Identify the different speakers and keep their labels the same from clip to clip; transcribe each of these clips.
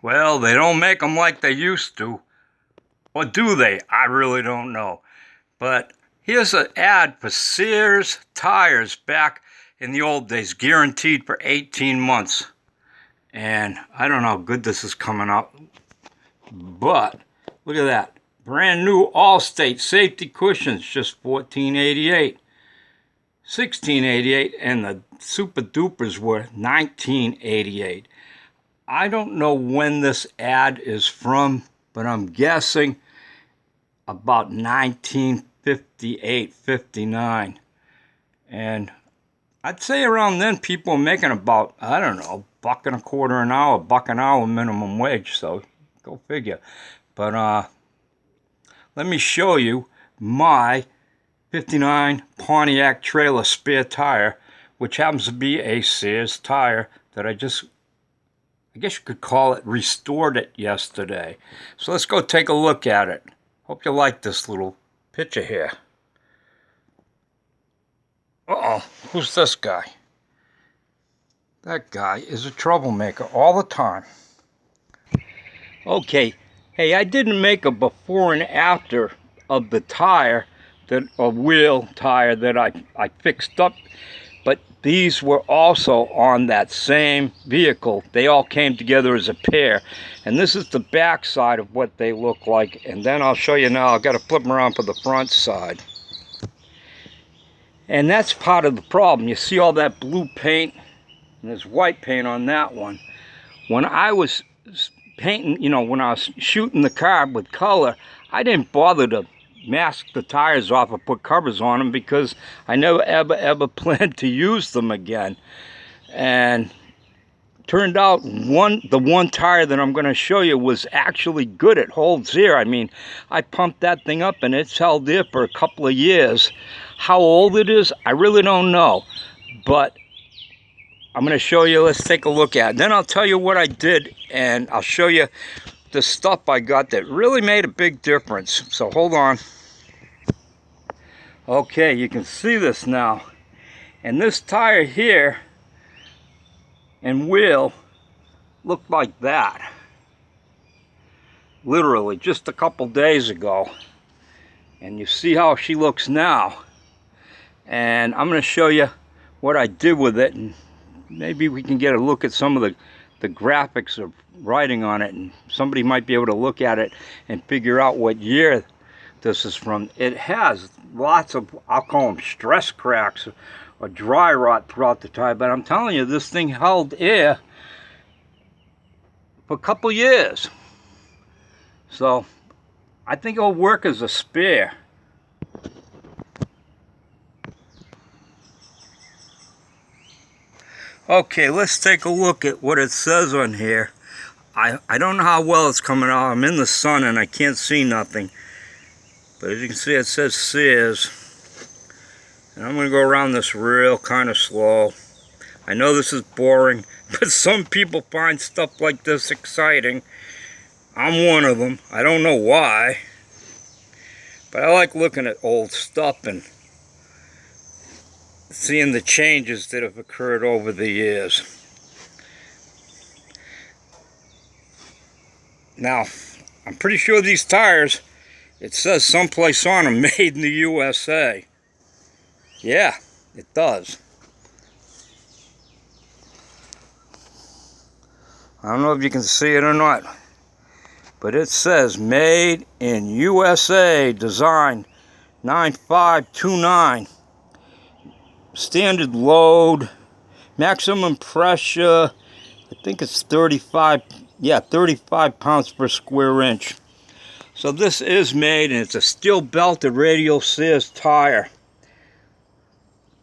Speaker 1: Well, they don't make them like they used to. Or do they? I really don't know. But here's an ad for Sears tires back in the old days, guaranteed for 18 months. And I don't know how good this is coming up, but look at that. Brand new Allstate safety cushions, just $14.88. $16.88, and the super dupers were $19.88. I don't know when this ad is from, but I'm guessing about 1958, 59. And I'd say around then people were making about, I don't know, $1.25 an hour, $1 an hour minimum wage, so go figure. But let me show you my 59 Pontiac trailer spare tire, which happens to be a Sears tire that I guess you could call it, restored it yesterday. So let's go take a look at it. Hope you like this little picture here. Uh-oh, who's this guy? That guy is a troublemaker all the time. Okay, hey, I didn't make a before and after of the tire, a wheel tire that I fixed up, but these were also on that same vehicle. They all came together as a pair, and this is the back side of what they look like, and then I'll show you now. I've got to flip them around for the front side. And that's part of the problem. You see all that blue paint, and there's white paint on that one. When I was painting, when I was shooting the car with color, I didn't bother to mask the tires off or put covers on them because I never ever planned to use them again. And turned out the one tire that I'm going to show you was actually good. It holds here. I mean, I pumped that thing up and it's held there for a couple of years. How old it is, I really don't know, but I'm going to show you. Let's take a look at it. Then I'll tell you what I did, and I'll show you the stuff I got that really made a big difference. So hold on. Okay, you can see this now. And this tire here and wheel looked like that. Literally just a couple days ago. And you see how she looks now. And I'm going to show you what I did with it, and maybe we can get a look at some of the graphics of writing on it, and somebody might be able to look at it and figure out what year this is from. It has lots of, I'll call them stress cracks or dry rot throughout the tire, but I'm telling you, this thing held air for a couple years. So I think it'll work as a spare. Okay, let's take a look at what it says on here. I don't know how well it's coming out. I'm in the sun and I can't see nothing. But as you can see, it says Sears. And I'm going to go around this real kind of slow. I know this is boring, but some people find stuff like this exciting. I'm one of them. I don't know why. But I like looking at old stuff and seeing the changes that have occurred over the years. Now, I'm pretty sure these tires, it says someplace on them, made in the USA. Yeah, it does. I don't know if you can see it or not, but it says made in USA, design 9529. Standard load, maximum pressure, I think it's 35 pounds per square inch. So this is made, and it's a steel belted radial Sears tire.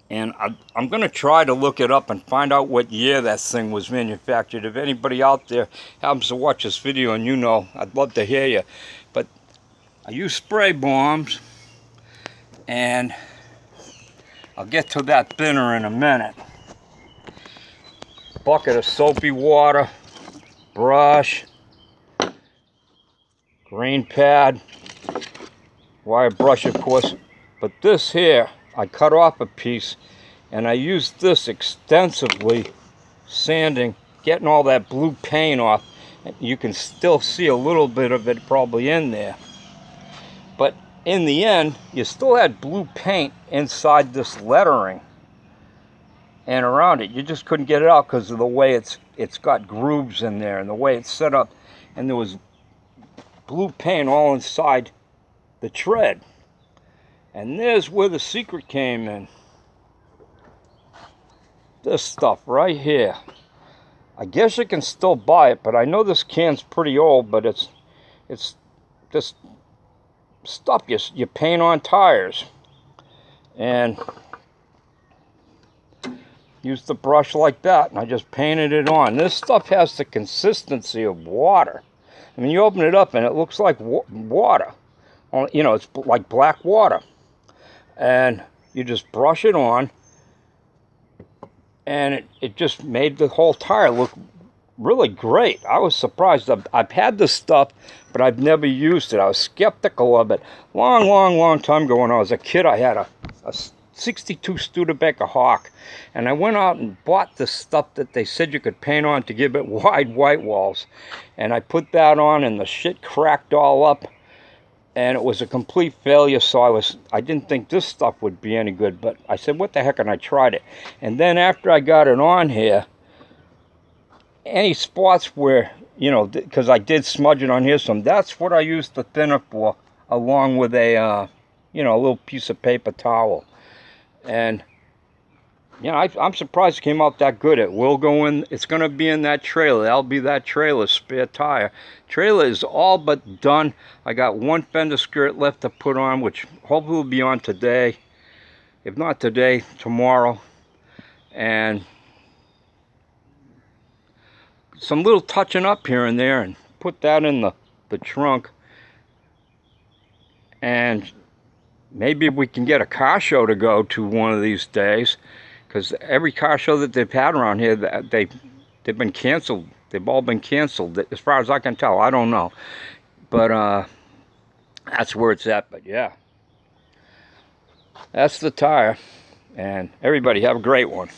Speaker 1: And I'm going to try to look it up and find out what year that thing was manufactured. If anybody out there happens to watch this video and you know, I'd love to hear you. But I use spray bombs, and I'll get to that thinner in a minute. Bucket of soapy water, brush, green pad, wire brush of course. But this here, I cut off a piece and I used this extensively, sanding, getting all that blue paint off. You can still see a little bit of it probably in there. But in the end, you still had blue paint inside this lettering and around it. You just couldn't get it out because of the way it's got grooves in there and the way it's set up. And there was blue paint all inside the tread. And there's where the secret came in. This stuff right here. I guess you can still buy it, but I know this can's pretty old, but it's just stuff you paint on tires. And use the brush like that, and I just painted it on. This stuff has the consistency of water. I mean, you open it up and it looks like water. You know, it's like black water. And you just brush it on, and it just made the whole tire look really great. I was surprised. I've had this stuff, but I've never used it. I was skeptical of it. Long time ago when I was a kid, I had a 62 Studebaker Hawk, and I went out and bought this stuff that they said you could paint on to give it wide white walls. And I put that on, and the shit cracked all up. And it was a complete failure, so I didn't think this stuff would be any good. But I said, what the heck, and I tried it. And then after I got it on here, any spots where, you know, because I did smudge it on here some, that's what I used the thinner for, along with a, you know, a little piece of paper towel. And, you know, I'm surprised it came out that good. It will go in, it's going to be in that trailer. That'll be that trailer's spare tire. Trailer is all but done. I got one fender skirt left to put on, which hopefully will be on today. If not today, tomorrow. And some little touching up here and there, and put that in the trunk. And maybe we can get a car show to go to one of these days, because every car show that they've had around here, they've been canceled. They've all been canceled, as far as I can tell. I don't know, but that's where it's at. But yeah, that's the tire, and everybody have a great one.